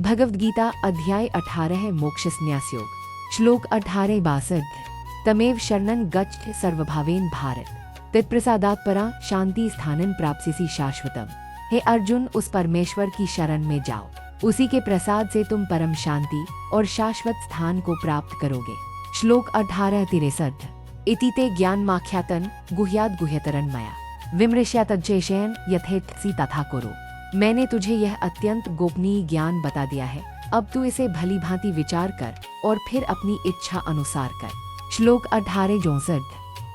भगवद गीता अध्याय 18 मोक्ष संन्यास योग। श्लोक 18-62। तमेव शरणं गच्छ सर्वभावेन भारत तत्प्रसादात् परा शांति स्थानं प्राप्स्यसि शाश्वतम। हे अर्जुन, उस परमेश्वर की शरण में जाओ, उसी के प्रसाद से तुम परम शांति और शाश्वत स्थान को प्राप्त करोगे। श्लोक 18-63। इति ते ज्ञानमाख्यातं गुह्याद् गुह्यतरं मया विमृश्यातज्जैषयन् यथेच्छसि तथा कुरु। मैंने तुझे यह अत्यंत गोपनीय ज्ञान बता दिया है, अब तू इसे भली भांति विचार कर और फिर अपनी इच्छा अनुसार कर। श्लोक 18-64।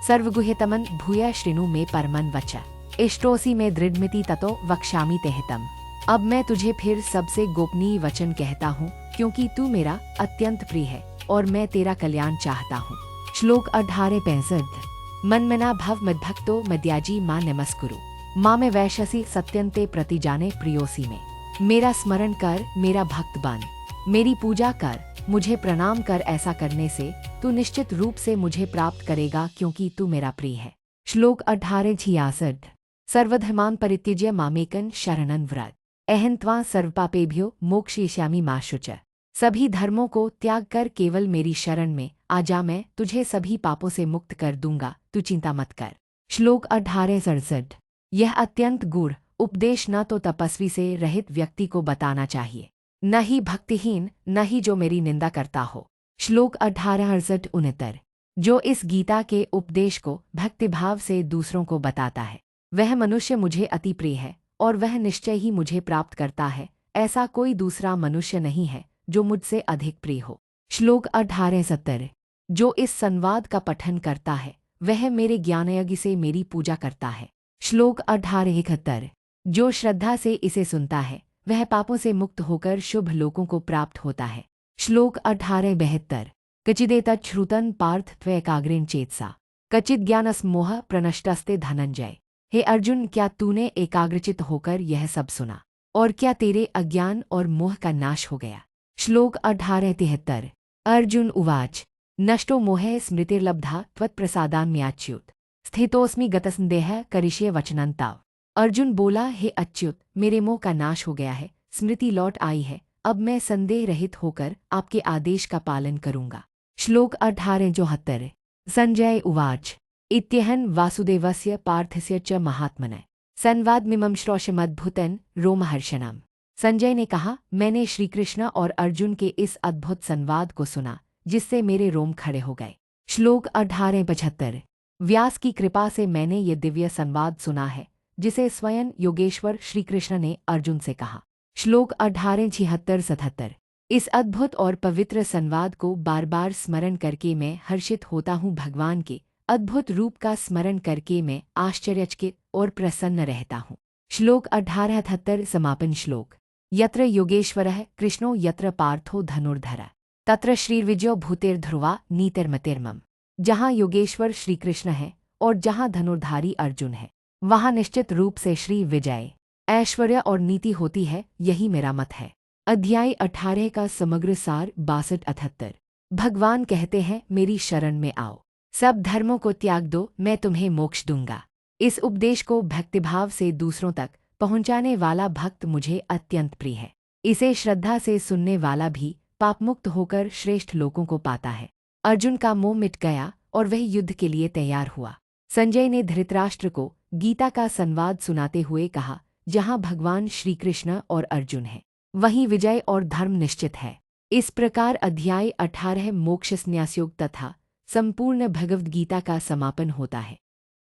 सर्वगुह्यतमं भूय शृणु मे परमं वच इष्टोऽसि मे दृढ़मिति ततो वक्ष्यामि ते हितम्। अब मैं तुझे फिर सबसे गोपनीय वचन कहता हूँ, क्योंकि तू मेरा अत्यंत प्रिय है और मैं तेरा कल्याण चाहता हूँ। श्लोक 18-65। मन्मना भव मद्भक्तो मद्याजी मां नमस्कुरु मां में वैश्यसी सत्यन्ते प्रति जाने प्रियोसी में। मेरा स्मरण कर, मेरा भक्त बन, मेरी पूजा कर, मुझे प्रणाम कर। ऐसा करने से तू निश्चित रूप से मुझे प्राप्त करेगा, क्योंकि तू मेरा प्रिय है। श्लोक 18-66। सर्वधर्मान् परित्यज्य मामेकं शरणं व्रज अहं त्वा सर्वपापेभ्यो मोक्षयिष्यामि मा शुच। सभी धर्मों को त्याग कर केवल मेरी शरण में आ जा, मैं तुझे सभी पापों से मुक्त कर दूंगा, तू चिंता मत कर। श्लोक 18-67। यह अत्यंत गूढ़ उपदेश न तो तपस्वी से रहित व्यक्ति को बताना चाहिए, न ही भक्तिहीन, न ही जो मेरी निंदा करता हो। श्लोक 18-68। जो इस गीता के उपदेश को भक्तिभाव से दूसरों को बताता है, वह मनुष्य मुझे अति प्रिय है और वह निश्चय ही मुझे प्राप्त करता है। ऐसा कोई दूसरा मनुष्य नहीं है जो मुझसे अधिक प्रिय हो। श्लोक 18-70। जो इस संवाद का पठन करता है, वह मेरे ज्ञानयज्ञ से मेरी पूजा करता है। श्लोक 18-71। जो श्रद्धा से इसे सुनता है, वह पापों से मुक्त होकर शुभ लोकों को प्राप्त होता है। श्लोक 18-72। कचिदेतत् श्रुतं पार्थ त्वैकाग्रेण चेतसा कचित् ज्ञानसमोहः प्रनष्टस्ते धनंजय। हे अर्जुन, क्या तूने एकाग्रचित होकर यह सब सुना, और क्या तेरे अज्ञान और मोह का नाश हो गया। श्लोक 18-73। अर्जुन उवाच नष्टो मोहः स्मृतिर्लब्धा त्वत्प्रसादान्मयाच्युत स्थितोऽस्मि गतसंदेहः करिष्ये वचनं तव। अर्जुन बोला, हे अच्युत, मेरे मोह का नाश हो गया है, स्मृति लौट आई है, अब मैं संदेह रहित होकर आपके आदेश का पालन करूंगा। श्लोक 18-74। संजय उवाच इत्यहं वासुदेवस्य पार्थस्य च महात्मनः संवादमिमं श्रोष्यमद्भुतं रोमहर्षणम्। संजय ने कहा, मैंने श्रीकृष्ण और अर्जुन के इस अद्भुत संवाद को सुना, जिससे मेरे रोम खड़े हो गए। श्लोक 18-75। व्यास की कृपा से मैंने ये दिव्य संवाद सुना है, जिसे स्वयं योगेश्वर श्रीकृष्ण ने अर्जुन से कहा। श्लोक 18-76-77। इस अद्भुत और पवित्र संवाद को बार बार स्मरण करके मैं हर्षित होता हूँ। भगवान के अद्भुत रूप का स्मरण करके मैं आश्चर्यचकित और प्रसन्न रहता हूँ। श्लोक 18-78 समापन श्लोक। यत्र योगेश्वरः कृष्णो यत्र पार्थो धनुर्धरः तत्र श्रीर्विजयो भूतेर्ध्रुवा नीतिर्मतिर्मम। जहाँ योगेश्वर श्री कृष्ण है और जहाँ धनुर्धारी अर्जुन है, वहाँ निश्चित रूप से श्री विजय, ऐश्वर्य और नीति होती है। यही मेरा मत है। अध्याय 18 का समग्र सार 62-78। भगवान कहते हैं, मेरी शरण में आओ, सब धर्मों को त्याग दो, मैं तुम्हें मोक्ष दूंगा। इस उपदेश को भक्तिभाव से दूसरों तक पहुंचाने वाला भक्त मुझे अत्यंत प्रिय है। इसे श्रद्धा से सुनने वाला भी पापमुक्त होकर श्रेष्ठ लोकों को पाता है। अर्जुन का मोह मिट गया और वह युद्ध के लिए तैयार हुआ। संजय ने धृतराष्ट्र को गीता का संवाद सुनाते हुए कहा, जहाँ भगवान श्रीकृष्ण और अर्जुन हैं, वहीं विजय और धर्म निश्चित है। इस प्रकार अध्याय 18 मोक्ष संन्यास योग तथा संपूर्ण भगवद गीता का समापन होता है।